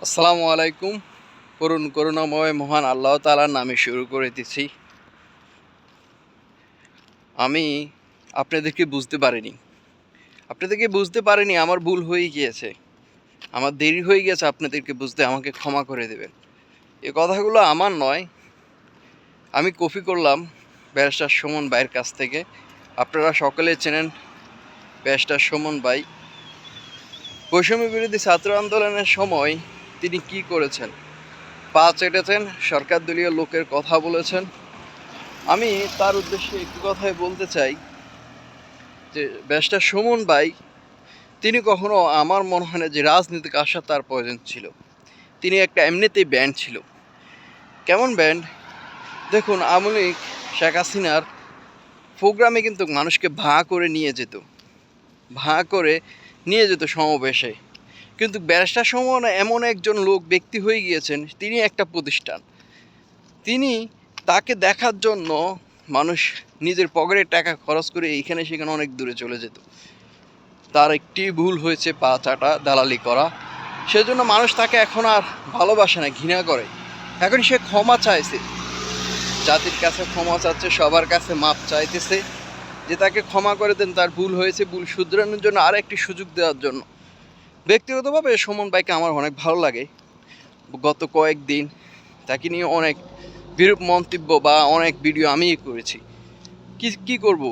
আসসালামু আলাইকুম। করুণাময় মহান আল্লাহ তাআলার নামে শুরু করে দিচ্ছি। আমি আপনাদেরকে বুঝতে পারিনি, আমার ভুল হয়ে গিয়েছে। আমার দেরি হয়ে গেছে আপনাদেরকে বুঝতে, আমাকে ক্ষমা করে দেবেন। এ কথাগুলো আমার নয়, আমি কপি করলাম ব্যারিস্টার সুমন ভাইয়ের কাছ থেকে। আপনারা সকলে চেনেন ব্যারিস্টার সুমন ভাই। বৈষম্য বিরোধী ছাত্র আন্দোলনের সময় তিনি কি করেছেন? পা চেটেছেন, সরকার দলীয় লোকের কথা বলেছেন। আমি তার উদ্দেশ্যে একটি কথাই বলতে চাই যে ব্যারিস্টার সুমন ভাই তিনি কখনো, আমার মনে হয় না যে রাজনীতিক আসা তার প্রয়োজন ছিল। তিনি একটা এমনিতেই ব্যান্ড ছিল। কেমন ব্যান্ড? দেখুন, আওয়ামী লীগ শেখ হাসিনার প্রোগ্রামে কিন্তু মানুষকে ভাঁ করে নিয়ে যেত সমাবেশে। কিন্তু ব্যারিস্টার সুমন এমন একজন ব্যক্তি হয়ে গিয়েছেন, তিনি একটা প্রতিষ্ঠান। তাকে দেখার জন্য মানুষ নিজের পকেটের টাকা খরচ করে এইখানে সেখানে অনেক দূরে চলে যেত। তার একটি ভুল হয়েছে, পা চাটা, দালালি করা। সেজন্য মানুষ তাকে এখন আর ভালোবাসে না, ঘৃণা করে। এখন সে ক্ষমা চাইছে, জাতির কাছে ক্ষমা চাচ্ছে, সবার কাছে মাপ চাইতেছে যে তাকে ক্ষমা করে দেন, তার ভুল হয়েছে, ভুল শুধরানোর জন্য আর একটি সুযোগ দেওয়ার জন্য। ব্যক্তিগতভাবে সুমন ভাইকে আমার অনেক ভালো লাগে। গত কয়েকদিন তাকে নিয়ে অনেক বিরূপ মন্তব্য বা অনেক ভিডিও আমি করেছি। কি করব?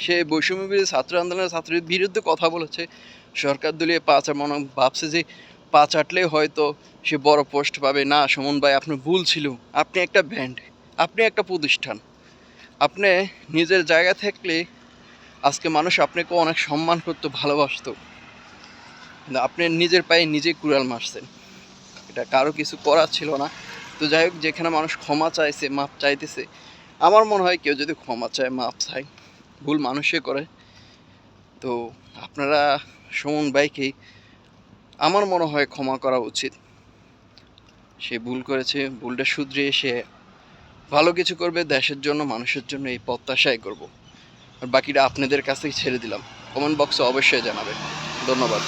সে বৈষম্য বিরোধী ছাত্র আন্দোলনের ছাত্রদের বিরুদ্ধে কথা বলেছে। সরকার দলীয় ভাবছে যে পা চাটলে হয়তো সে বড় পোস্ট পাবে। না সুমন ভাই, আপনার ভুল ছিল। আপনি একটা ব্যান্ড, আপনি একটা প্রতিষ্ঠান। আপনি নিজের জায়গা থাকলে আজকে মানুষ আপনাকে অনেক সম্মান করতো, ভালোবাসতো। আপনি নিজের পায়ে নিজে কুড়াল মারছেন, এটা কারো কিছু করার ছিল না। তো যাই হোক, যেখানে মানুষ ক্ষমা চাইছে, মাপ চাইতেছে, আমার মনে হয় কেউ যদি ক্ষমা চায়, মাপ চায়, ভুল মানুষে করে। তো আপনারা সুমন ভাইকে আমার মনে হয় ক্ষমা করা উচিত। সে ভুল করেছে, ভুলটা শুধরিয়ে সে ভালো কিছু করবে দেশের জন্য, মানুষের জন্য, এই প্রত্যাশাই করব। আর বাকিটা আপনাদের কাছেই ছেড়ে দিলাম। কমেন্ট বক্সে অবশ্যই জানাবেন। ধন্যবাদ।